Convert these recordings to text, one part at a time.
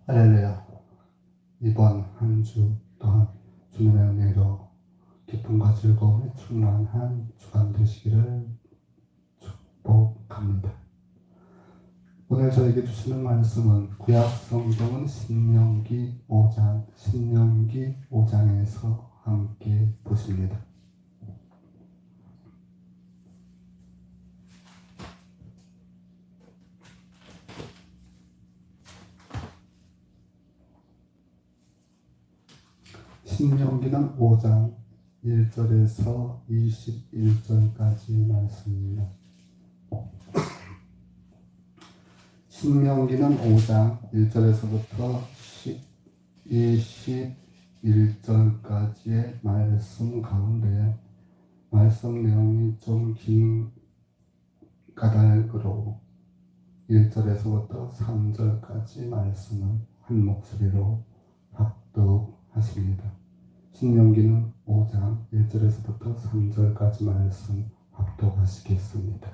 할렐루야. 이번 한 주 또한 주님의 은혜로 기쁨과 즐거움에 충만한 주간 되시기를 축복합니다. 오늘 저에게 주시는 말씀은 구약 성경은 신명기 5장에서 함께 보십니다. 신명기는 5장 1절에서 21절까지 말씀입니다. 신명기는 5장 1절에서부터 21절까지의 말씀 가운데 말씀 내용이 좀 긴 까닭으로 1절에서부터 3절까지 말씀을 한 목소리로 합독하십니다. 신명기는 5장 1절에서부터 3절까지 말씀 합독하시겠습니다.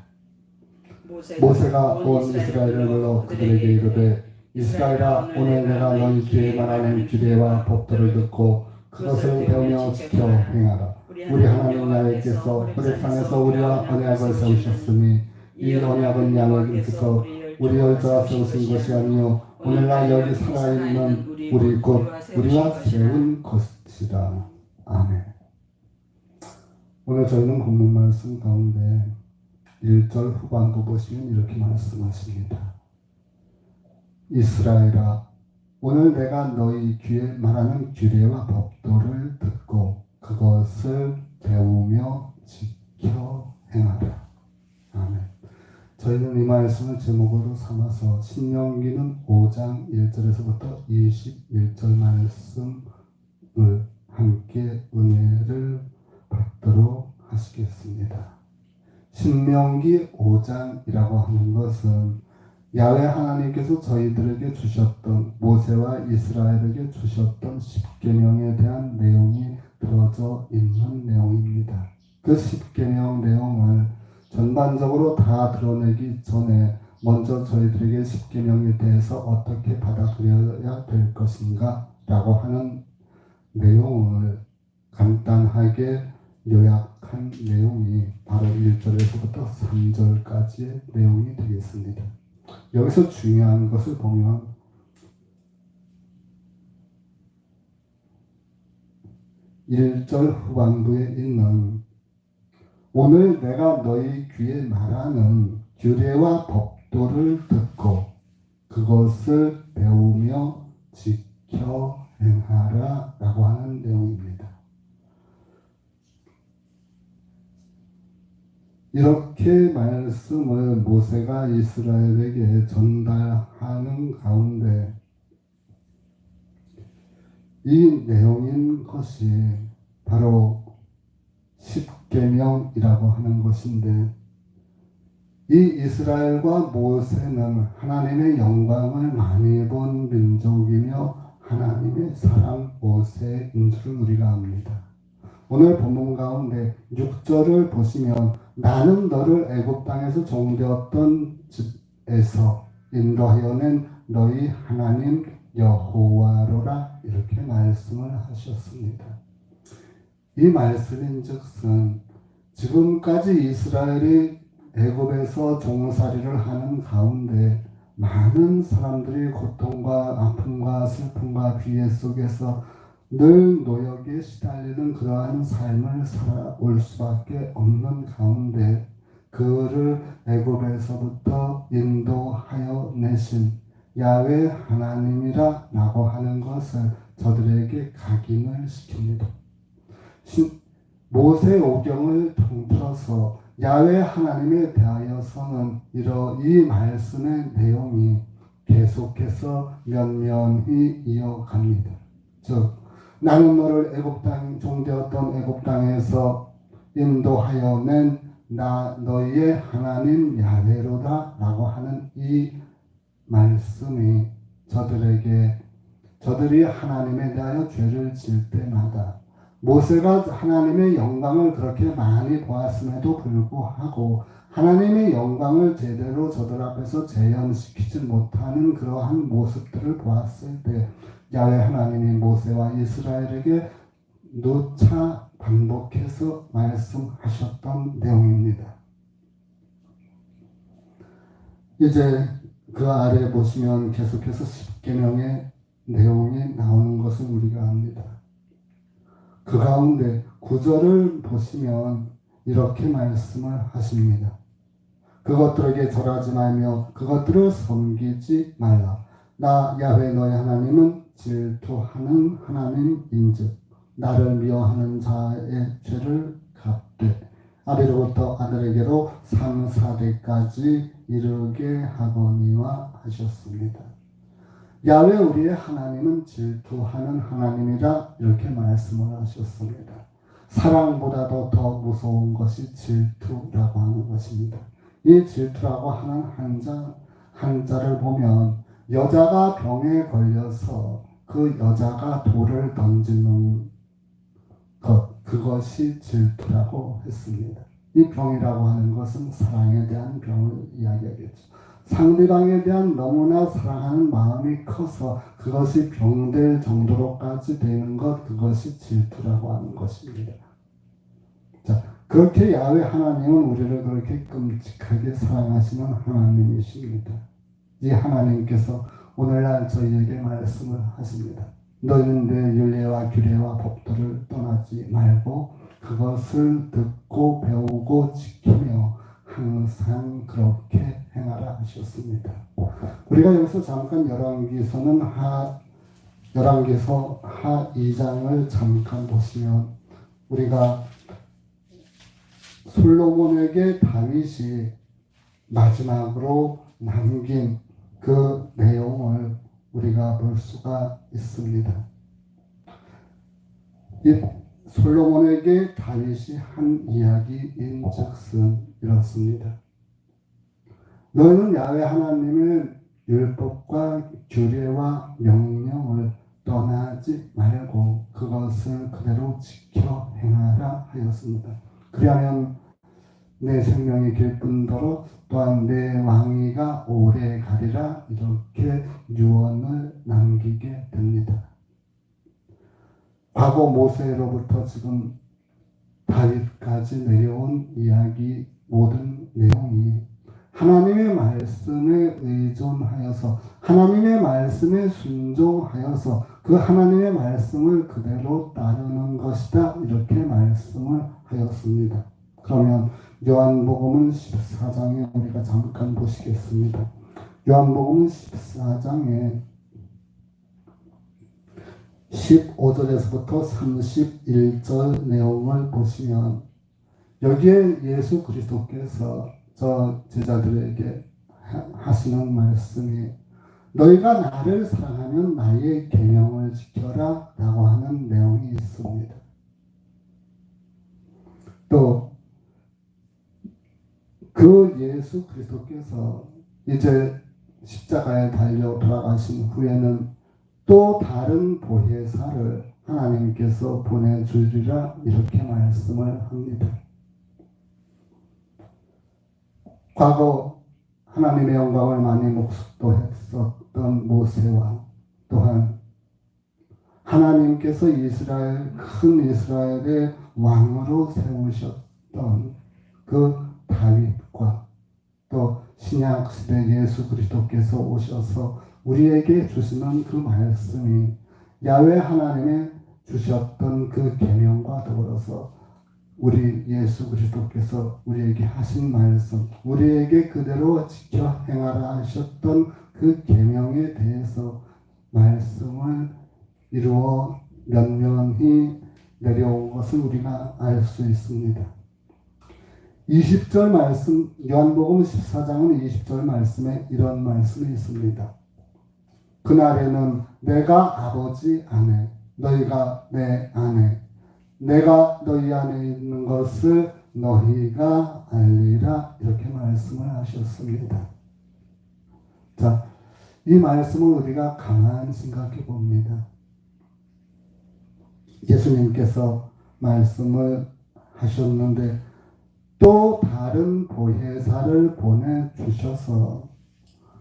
모세가 온 이스라엘을 불러 그들에게 이르되 이스라엘아 오늘 내가 너희 귀에 말하는 규례와 법도를 듣고 그것을 배우며 지켜 행하라. 우리 하나님 야훼께서 호렙산에서 우리와 언약을 세우셨으니 이 언약은 야훼께서 우리 열조와 세우신 것이 아니요 오늘날 여기 살아있는 우리 곧 우리와 세운 것이다. 아멘. 오늘 저희는 본문 말씀 가운데 1절 후반부 보시면 이렇게 말씀하십니다. 이스라엘아 오늘 내가 너희 귀에 말하는 규례와 법도를 듣고 그것을 배우며 지켜 행하라. 아멘. 저희는 이 말씀을 제목으로 삼아서 신명기는 5장 1절에서부터 21절 말씀을 함께 은혜를 받도록 하시겠습니다. 신명기 5장이라고 하는 것은 야훼 하나님께서 저희들에게 주셨던 모세와 이스라엘에게 주셨던 십계명에 대한 내용이 들어져 있는 내용입니다. 그 십계명 내용을 전반적으로 다 드러내기 전에 먼저 저희들에게 십계명에 대해서 어떻게 받아들여야 될 것인가 라고 하는 내용을 간단하게 요약한 내용이 바로 1절에서부터 3절까지의 내용이 되겠습니다. 여기서 중요한 것을 보면 (1절) 후반부에 있는 오늘 내가 너희 귀에 말하는 규례와 법도를 듣고 그것을 배우며 지켜 행하라 라고 하는 내용입니다. 이렇게 말씀을 모세가 이스라엘에게 전달하는 가운데 이 내용인 것이 바로 십계명이라고 하는 것인데 이 이스라엘과 모세는 하나님의 영광을 많이 본 민족이며 하나님의 사랑 모세인 줄 우리가 압니다. 오늘 본문 가운데 6절을 보시면 나는 너를 애굽 땅에서 종되었던 집에서 인도하여 낸 너희 하나님 여호와로라 이렇게 말씀을 하셨습니다. 이 말씀인즉슨 지금까지 이스라엘이 애굽에서 종살이를 하는 가운데 많은 사람들이 고통과 아픔과 슬픔과 비애 속에서 늘 노역에 시달리는 그러한 삶을 살아올 수밖에 없는 가운데 그를 애굽에서부터 인도하여 내신 야훼 하나님이라 라고 하는 것을 저들에게 각인을 시킵니다. 모세오경을 통틀어서 야훼 하나님에 대하여서는 이 말씀의 내용이 계속해서 면면히 이어갑니다. 즉 나는 너를 애굽 땅 종되었던 애굽 땅에서 인도하여 낸 너희의 하나님 야훼로다 라고 하는 이 말씀이 저들이 하나님에 대하여 죄를 지을 때마다 모세가 하나님의 영광을 그렇게 많이 보았음에도 불구하고 하나님의 영광을 제대로 저들 앞에서 재현시키지 못하는 그러한 모습들을 보았을 때 야훼 하나님이 모세와 이스라엘에게 누차 반복해서 말씀하셨던 내용입니다. 이제 그 아래 보시면 계속해서 10계명의 내용이 나오는 것을 우리가 압니다. 그 가운데 9절을 보시면 이렇게 말씀을 하십니다. 그것들에게 절하지 말며 그것들을 섬기지 말라. 나 야훼 너의 하나님은 질투하는 하나님인즉 나를 미워하는 자의 죄를 갚되 아비로부터 아들에게로 3, 4대까지 이르게 하거니와 하셨습니다. 야훼 우리의 하나님은 질투하는 하나님이라 이렇게 말씀을 하셨습니다. 사랑보다도 더 무서운 것이 질투라고 하는 것입니다. 이 질투라고 하는 한자를 보면 여자가 병에 걸려서 그 여자가 돌을 던지는 것, 그것이 질투라고 했습니다. 이 병이라고 하는 것은 사랑에 대한 병을 이야기하겠죠. 상대방에 대한 너무나 사랑하는 마음이 커서 그것이 병될 정도로까지 되는 것, 그것이 질투라고 하는 것입니다. 자, 그렇게 야훼 하나님은 우리를 그렇게 끔찍하게 사랑하시는 하나님이십니다. 이 하나님께서 오늘날 저희에게 말씀을 하십니다. 너희는 내 율례와 규례와 법도를 떠나지 말고 그것을 듣고 배우고 지키며 항상 그렇게 행하라 하셨습니다. 우리가 여기서 잠깐 열왕기서 하 2장을 잠깐 보시면 우리가 솔로몬에게 다윗이 마지막으로 남긴 그 내용을 우리가 볼 수가 있습니다. 이 솔로몬에게 다윗이 한 이야기인즉슨 이렇습니다. 너희는 야훼 하나님의 율법과 규례와 명령을 떠나지 말고 그것을 그대로 지켜 행하라 하였습니다. 그리하면 내 생명이 길 뿐더러 또한 내 왕위가 오래 가리라 이렇게 유언을 남기게 됩니다. 과거 모세로부터 지금 다윗까지 내려온 이야기 모든 내용이 하나님의 말씀에 의존하여서 하나님의 말씀에 순종하여서 그 하나님의 말씀을 그대로 따르는 것이다 이렇게 말씀을 하였습니다. 그러면 요한복음은 14장에 우리가 잠깐 보시겠습니다. 요한복음은 14장에 15절에서부터 31절 내용을 보시면 여기에 예수 그리스도께서 저 제자들에게 하시는 말씀이 너희가 나를 사랑하면 나의 계명을 지켜라 라고 하는 내용이 있습니다. 또 그 예수 그리스도께서 이제 십자가에 달려 돌아가신 후에는 또 다른 보혜사를 하나님께서 보내주리라 이렇게 말씀을 합니다. 과거 하나님의 영광을 많이 목도했었던 모세와 또한 하나님께서 큰 이스라엘의 왕으로 세우셨던 그 다윗과 또 신약 시대 예수 그리스도께서 오셔서 우리에게 주시는 그 말씀이 야훼 하나님의 주셨던 그 계명과 더불어서 우리 예수 그리스도께서 우리에게 하신 말씀, 우리에게 그대로 지켜 행하라 하셨던 그 계명에 대해서 말씀을 이루어 면면히 내려온 것을 우리가 알 수 있습니다. 20절 말씀, 요한복음 14장은 20절 말씀에 이런 말씀이 있습니다. 그날에는 내가 아버지 안에, 너희가 내 안에, 내가 너희 안에 있는 것을 너희가 알리라 이렇게 말씀을 하셨습니다. 자, 이 말씀을 우리가 가만히 생각해 봅니다. 예수님께서 말씀을 하셨는데 또 다른 보혜사를 보내주셔서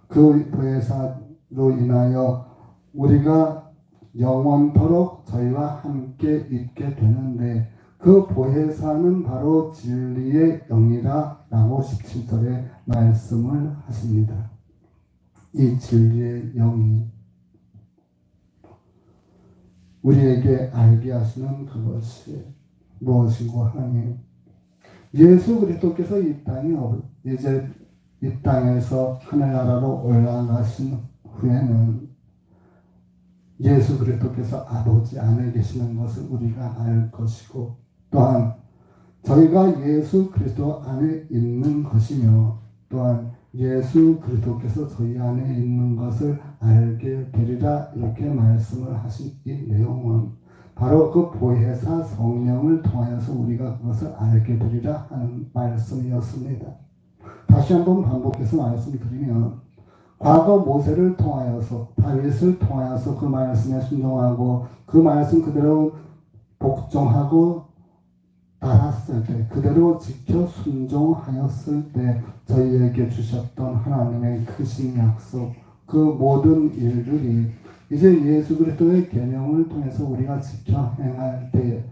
그 보혜사로 인하여 우리가 영원토록 저희와 함께 있게 되는데 그 보혜사는 바로 진리의 영이라 라고 17절에 말씀을 하십니다. 이 진리의 영이 우리에게 알게 하시는 그것이 무엇이고 하니 예수 그리스도께서 이제 이 땅에서 하늘나라로 올라가신 후에는 예수 그리스도께서 아버지 안에 계시는 것을 우리가 알 것이고 또한 저희가 예수 그리스도 안에 있는 것이며 또한 예수 그리스도께서 저희 안에 있는 것을 알게 되리라 이렇게 말씀을 하신 이 내용은 바로 그 보혜사 성령을 통하여서 우리가 그것을 알게 되리라 하는 말씀이었습니다. 다시 한번 반복해서 말씀드리면 과거 모세를 통하여서 다윗을 통하여서 그 말씀에 순종하고 그 말씀 그대로 복종하고 따랐을 때 그대로 지켜 순종하였을 때 저희에게 주셨던 하나님의 크신 약속 그 모든 일들이 이제 예수 그리스도의 계명을 통해서 우리가 지켜 행할 때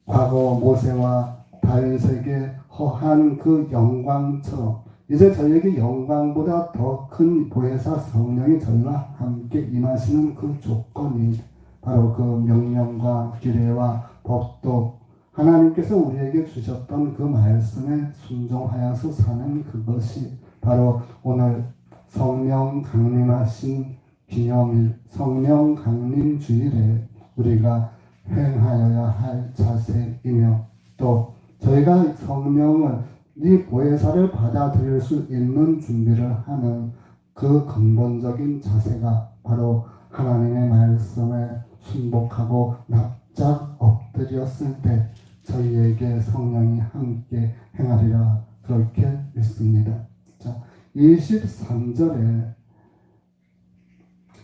과거 모세와 다윗에게 허한 그 영광처럼 이제 저희에게 영광보다 더 큰 보혜사 성령이 저희와 함께 임하시는 그 조건이 바로 그 명령과 규례와 법도 하나님께서 우리에게 주셨던 그 말씀에 순종하여서 사는 그것이 바로 오늘 성령 강림하신 기념일 성령 강림 주일에 우리가 행하여야 할 자세이며 또 저희가 성령을 이 보혜사를 받아들일 수 있는 준비를 하는 그 근본적인 자세가 바로 하나님의 말씀에 순복하고 납작 엎드렸을 때 저희에게 성령이 함께 행하리라 그렇게 믿습니다. 자, 23절에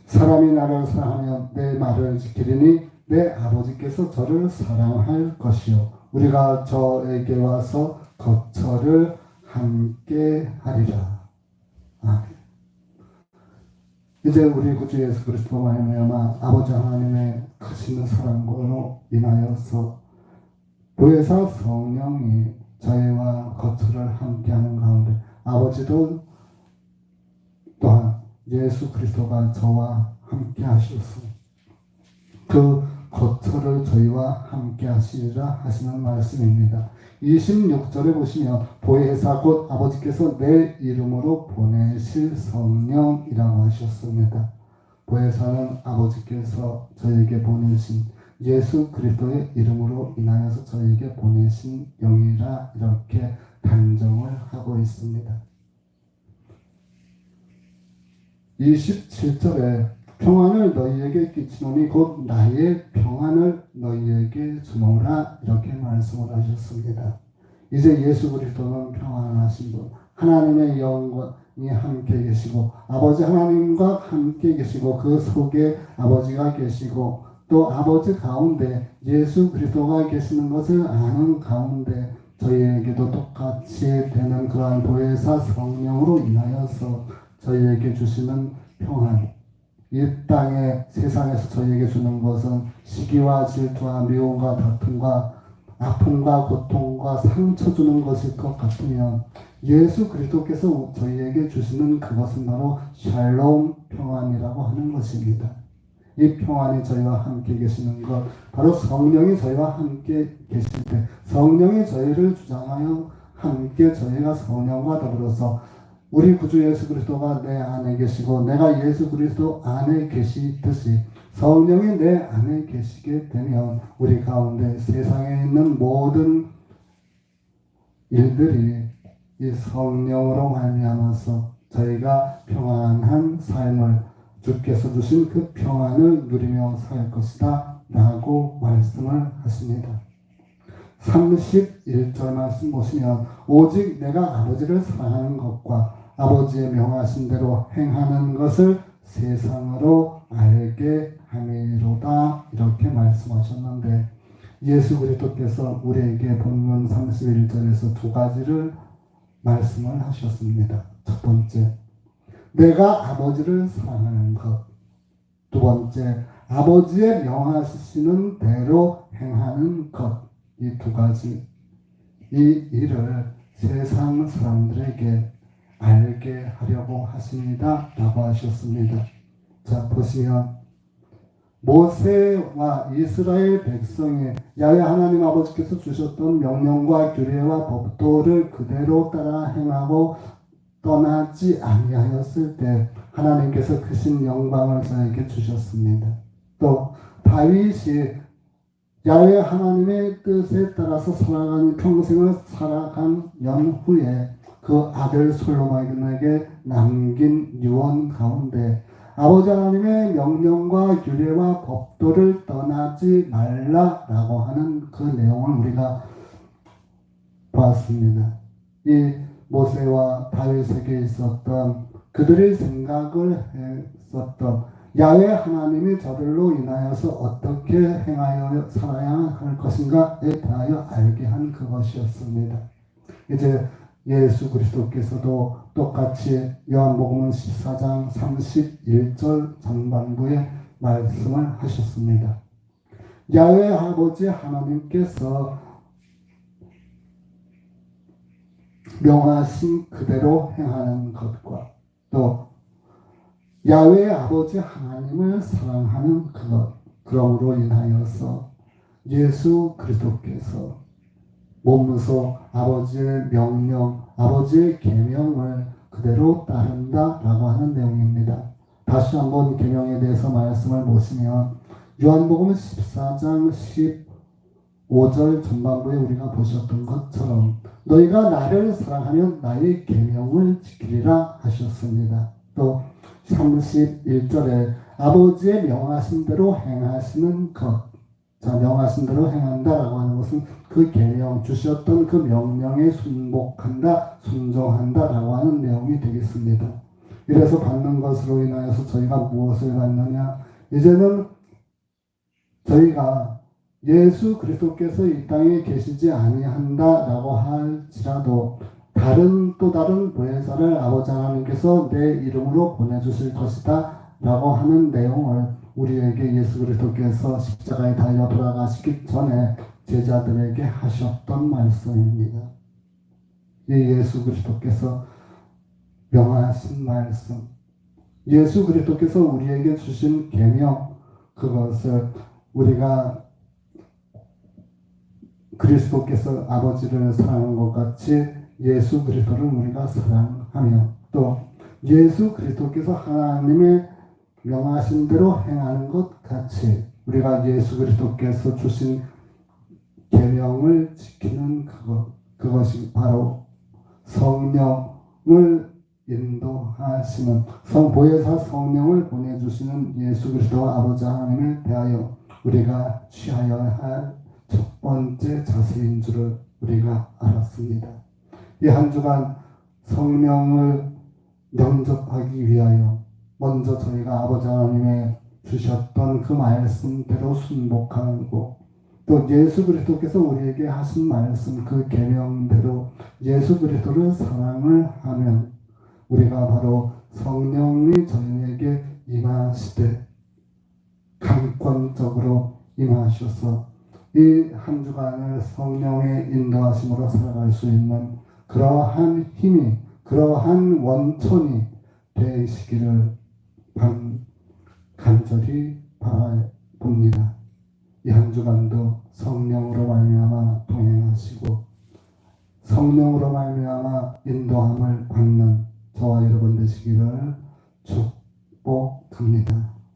사람이 나를 사랑하면 내 말을 지키리니 내 아버지께서 저를 사랑할 것이요 우리가 저에게 와서 거처를 함께 하리라. 이제 우리 구주 예수 그리스도 말미암아 아버지 하나님의 크신 사랑으로 인하여서 보혜사 성령이 저희와 거처를 함께하는 가운데 아버지도 또한 예수 그리스도가 저와 함께 하셔서 그 거처를 저희와 함께 하시리라 하시는 말씀입니다. 26절에 보시면 보혜사 곧 아버지께서 내 이름으로 보내실 성령이라고 하셨습니다. 보혜사는 아버지께서 저에게 보내신 예수 그리스도의 이름으로 인하여서 저에게 보내신 영이라 이렇게 단정을 하고 있습니다. 27절에 평안을 너희에게 끼치노니 곧 나의 평안을 너희에게 주노라 이렇게 말씀을 하셨습니다. 이제 예수 그리스도는 평안하신 분, 하나님의 영광이 함께 계시고 아버지 하나님과 함께 계시고 그 속에 아버지가 계시고 또 아버지 가운데 예수 그리스도가 계시는 것을 아는 가운데 저희에게도 똑같이 되는 그러한 보혜사 성령으로 인하여서 저희에게 주시는 평안 이 땅에 세상에서 저희에게 주는 것은 시기와 질투와 미움과 다툼과 아픔과 고통과 상처 주는 것일 것 같으면 예수 그리스도께서 저희에게 주시는 그것은 바로 샬롬 평안이라고 하는 것입니다. 이 평안이 저희와 함께 계시는 것 바로 성령이 저희와 함께 계실 때 성령이 저희를 주장하여 함께 저희가 성령과 더불어서 우리 구주 예수 그리스도가 내 안에 계시고 내가 예수 그리스도 안에 계시듯이 성령이 내 안에 계시게 되면 우리 가운데 세상에 있는 모든 일들이 이 성령으로 말미암아서 저희가 평안한 삶을 주께서 주신 그 평안을 누리며 살 것이다 라고 말씀을 하십니다. 31절 말씀 보시면 오직 내가 아버지를 사랑하는 것과 아버지의 명하신 대로 행하는 것을 세상으로 알게 함이로다 이렇게 말씀하셨는데 예수 예수 그리스도께서 우리에게 본문 31절에서 두 가지를 말씀을 하셨습니다. 첫 번째, 내가 아버지를 사랑하는 것. 두 번째, 아버지의 명하시는 대로 행하는 것. 이 두 가지, 이 일을 세상 사람들에게 알게 하려고 하십니다 라고 하셨습니다. 자, 보시면 모세와 이스라엘 백성이 야훼 하나님 아버지께서 주셨던 명령과 규례와 법도를 그대로 따라 행하고 떠나지 아니하였을 때 하나님께서 크신 영광을 저에게 주셨습니다. 또 다윗이 야훼 하나님의 뜻에 따라서 살아가는 평생을 살아간 연후에 그 아들 솔로몬에게 남긴 유언 가운데 아버지 하나님의 명령과 규례와 법도를 떠나지 말라라고 하는 그 내용을 우리가 봤습니다. 이 모세와 다윗에게 있었던 그들의 생각을 했었던 야훼 하나님이 저들로 인하여서 어떻게 행하여 살아야 할 것인가에 대하여 알게 한 그것이었습니다. 이제 예수 그리스도께서도 똑같이 요한복음 14장 31절 전반부에 말씀을 하셨습니다. 야훼 아버지 하나님께서 명하신 그대로 행하는 것과 또 야훼 아버지 하나님을 사랑하는 것, 그러므로 인하여서 예수 그리스도께서 몸소 아버지의 명령, 아버지의 계명을 그대로 따른다라고 하는 내용입니다. 다시 한번 계명에 대해서 말씀을 보시면 요한복음 14장 15절 전반부에 우리가 보셨던 것처럼 너희가 나를 사랑하면 나의 계명을 지키리라 하셨습니다. 또 31절에 아버지의 명하신 대로 행하시는 것. 자, 명하신 대로 행한다라고 하는 것은 그 계명, 주셨던 그 명령에 순복한다, 순종한다라고 하는 내용이 되겠습니다. 이래서 받는 것으로 인하여서 저희가 무엇을 받느냐? 이제는 저희가 예수 그리스도께서 이 땅에 계시지 아니한다라고 할지라도 또 다른 보혜사를 아버지 하나님께서 내 이름으로 보내주실 것이다 라고 하는 내용을 우리에게 예수 그리스도께서 십자가에 달려 돌아가시기 전에 제자들에게 하셨던 말씀입니다. 이 예수 그리스도께서 명하신 말씀, 예수 그리스도께서 우리에게 주신 계명, 그것을 우리가 그리스도께서 아버지를 사랑한 것 같이 예수 그리스도를 우리가 사랑하며 또 예수 그리스도께서 하나님의 명하신 대로 행하는 것 같이 우리가 예수 그리스도께서 주신 계명을 지키는 그것이 바로 성령을 인도하시는 보혜사 성령을 보내주시는 예수 그리스도와 아버지 하나님을 대하여 우리가 취하여야 할 첫 번째 자세인 줄을 우리가 알았습니다. 이 한 주간 성령을 영접하기 위하여 먼저 저희가 아버지 하나님의 주셨던 그 말씀대로 순복하고 또 예수 그리스도께서 우리에게 하신 말씀 그 계명대로 예수 그리스도를 사랑을 하면 우리가 바로 성령이 저희에게 임하시되 강권적으로 임하셔서 이 한 주간을 성령의 인도하심으로 살아갈 수 있는 그러한 힘이 그러한 원천이 되시기를 간절히 바라봅니다. 이 한 주간도 성령으로 말미암아 동행하시고 성령으로 말미암아 인도함을 받는 저와 여러분 되시기를 축복합니다.